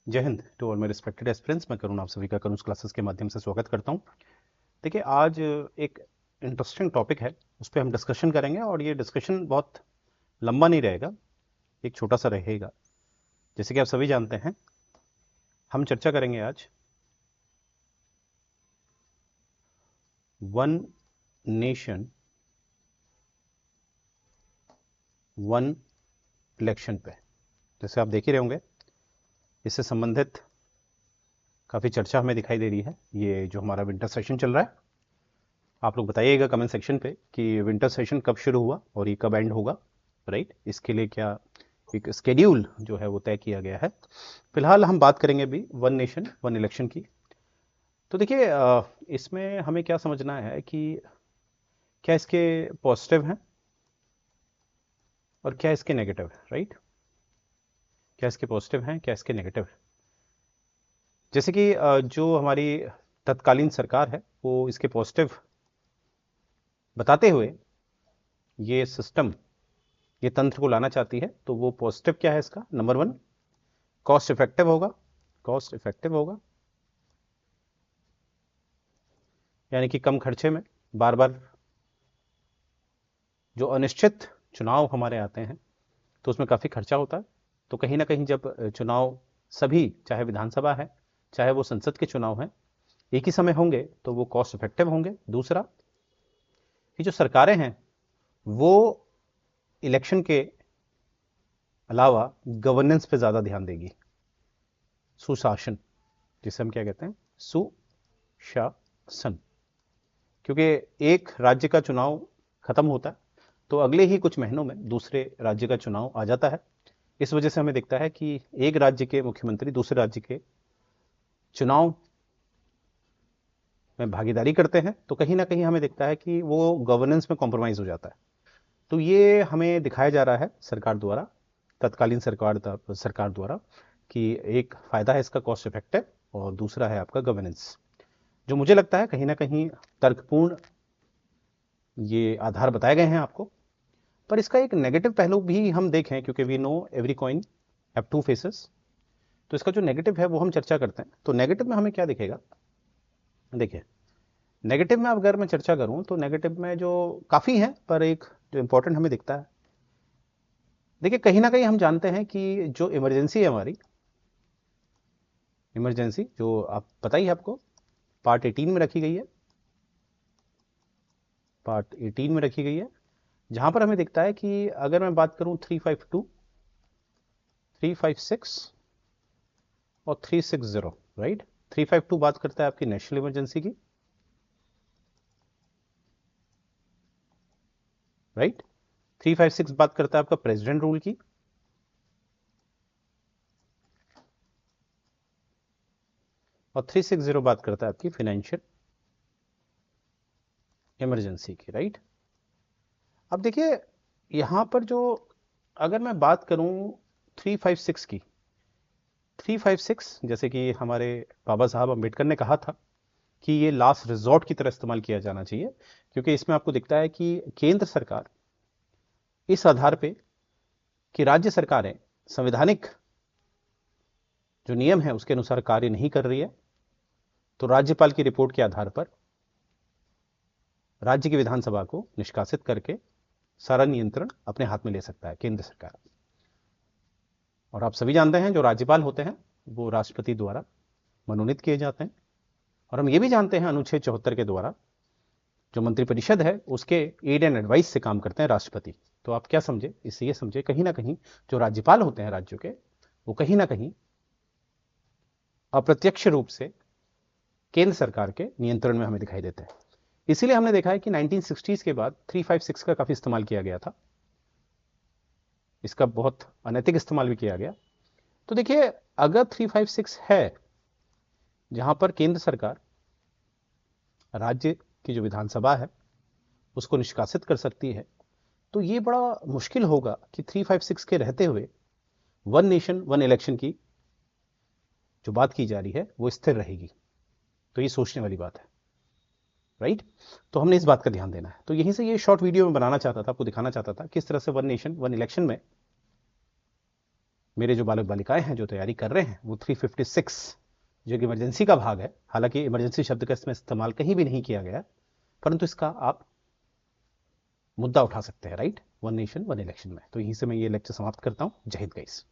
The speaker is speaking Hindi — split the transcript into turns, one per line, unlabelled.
जय Hind to all my respected aspirants. मैं करुण आप सभी का करुण क्लासेस के माध्यम से स्वागत करता हूं। देखिए, आज एक इंटरेस्टिंग टॉपिक है, उस पर हम डिस्कशन करेंगे और ये डिस्कशन बहुत लंबा नहीं रहेगा, एक छोटा सा रहेगा। जैसे कि आप सभी जानते हैं, हम चर्चा करेंगे आज वन नेशन वन इलेक्शन पे। जैसे आप देख ही रहे होंगे, इससे संबंधित काफ़ी चर्चा हमें दिखाई दे रही है। ये जो हमारा विंटर सेशन चल रहा है, आप लोग बताइएगा कमेंट सेक्शन पे कि विंटर सेशन कब शुरू हुआ और ये कब एंड होगा, राइट। इसके लिए क्या एक स्केड्यूल जो है वो तय किया गया है। फिलहाल हम बात करेंगे अभी वन नेशन वन इलेक्शन की। तो देखिए, इसमें हमें क्या समझना है कि क्या इसके पॉजिटिव हैं और क्या इसके नेगेटिव है, राइट। क्या इसके पॉजिटिव हैं, क्या इसके नेगेटिव है। जैसे कि जो हमारी तत्कालीन सरकार है वो इसके पॉजिटिव बताते हुए ये सिस्टम, ये तंत्र को लाना चाहती है। तो वो पॉजिटिव क्या है इसका? नंबर वन, कॉस्ट इफेक्टिव होगा। कॉस्ट इफेक्टिव होगा यानी कि कम खर्चे में बार बार जो अनिश्चित चुनाव हमारे आते हैं तो उसमें काफ़ी खर्चा होता है। तो कहीं ना कहीं जब चुनाव सभी, चाहे विधानसभा है चाहे वो संसद के चुनाव हैं, एक ही समय होंगे तो वो कॉस्ट इफेक्टिव होंगे। दूसरा, कि जो सरकारें हैं वो इलेक्शन के अलावा गवर्नेंस पे ज़्यादा ध्यान देगी। सुशासन, जिसे हम क्या कहते हैं, सुशासन। क्योंकि एक राज्य का चुनाव खत्म होता है तो अगले ही कुछ महीनों में दूसरे राज्य का चुनाव आ जाता है। इस वजह से हमें दिखता है कि एक राज्य के मुख्यमंत्री दूसरे राज्य के चुनाव में भागीदारी करते हैं तो कहीं ना कहीं हमें दिखता है कि वो गवर्नेंस में कॉम्प्रोमाइज़ हो जाता है। तो ये हमें दिखाया जा रहा है सरकार द्वारा, तत्कालीन सरकार द्वारा, कि एक फ़ायदा है इसका कॉस्ट इफेक्टिव और दूसरा है आपका गवर्नेंस, जो मुझे लगता है कहीं ना कहीं तर्कपूर्ण ये आधार बताए गए हैं आपको। पर इसका एक नेगेटिव पहलू भी हम देखें, क्योंकि we know every coin have two faces. तो इसका जो नेगेटिव है वो हम चर्चा करते हैं। तो नेगेटिव में हमें क्या दिखेगा? देखिए, नेगेटिव में अगर मैं चर्चा करूं तो नेगेटिव में जो काफ़ी है, पर एक जो इंपॉर्टेंट हमें दिखता है, देखिए कहीं ना कहीं हम जानते हैं कि जो इमरजेंसी है हमारी, इमरजेंसी जो आप पता ही है आपको, पार्ट 18 में रखी गई है, पार्ट 18 में रखी गई है, जहां पर हमें दिखता है कि अगर मैं बात करूं 352, 356 और 360, राइट। 352 बात करता है आपकी नेशनल इमरजेंसी की, राइट। 356 बात करता है आपका प्रेसिडेंट रूल की, और 360 बात करता है आपकी फाइनेंशियल इमरजेंसी की, राइट। अब देखिए, यहां पर जो अगर मैं बात करूं 356 की, 356 जैसे कि हमारे बाबा साहब अम्बेडकर ने कहा था कि ये लास्ट रिजॉर्ट की तरह इस्तेमाल किया जाना चाहिए, क्योंकि इसमें आपको दिखता है कि केंद्र सरकार इस आधार पे कि राज्य सरकारें संवैधानिक जो नियम है उसके अनुसार कार्य नहीं कर रही है, तो राज्यपाल की रिपोर्ट के आधार पर राज्य की विधानसभा को निष्कासित करके सारा नियंत्रण अपने हाथ में ले सकता है केंद्र सरकार। और आप सभी जानते हैं जो राज्यपाल होते हैं वो राष्ट्रपति द्वारा मनोनीत किए जाते हैं। और हम ये भी जानते हैं अनुच्छेद 74 के द्वारा जो मंत्रिपरिषद है उसके एड एंड एडवाइस से काम करते हैं राष्ट्रपति। तो आप क्या समझे इससे? ये समझे कहीं ना कहीं जो राज्यपाल होते हैं राज्यों के, वो कहीं ना कहीं अप्रत्यक्ष रूप से केंद्र सरकार के नियंत्रण में हमें दिखाई देते हैं। इसीलिए हमने देखा है कि 1960s के बाद 356 का काफी इस्तेमाल किया गया था, इसका बहुत अनैतिक इस्तेमाल भी किया गया। तो देखिए, अगर 356 है जहां पर केंद्र सरकार राज्य की जो विधानसभा है उसको निष्कासित कर सकती है, तो ये बड़ा मुश्किल होगा कि 356 के रहते हुए वन नेशन वन इलेक्शन की जो बात की जा रही है वो स्थिर रहेगी। तो ये सोचने वाली बात है, राइट। तो हमने इस बात का ध्यान देना है। तो यहीं से ये शॉर्ट वीडियो में बनाना चाहता था, आपको दिखाना चाहता था किस तरह से वन नेशन वन इलेक्शन में मेरे जो बालक बालिकाएं हैं जो तैयारी कर रहे हैं वो 356 जो कि इमरजेंसी का भाग है, हालांकि इमरजेंसी शब्द का इसमें इस्तेमाल कहीं भी नहीं किया गया, परंतु इसका आप मुद्दा उठा सकते हैं, right, one nation one election में। तो यहीं से मैं ये लेक्चर समाप्त करता हूँ। जय हिंद गाइस।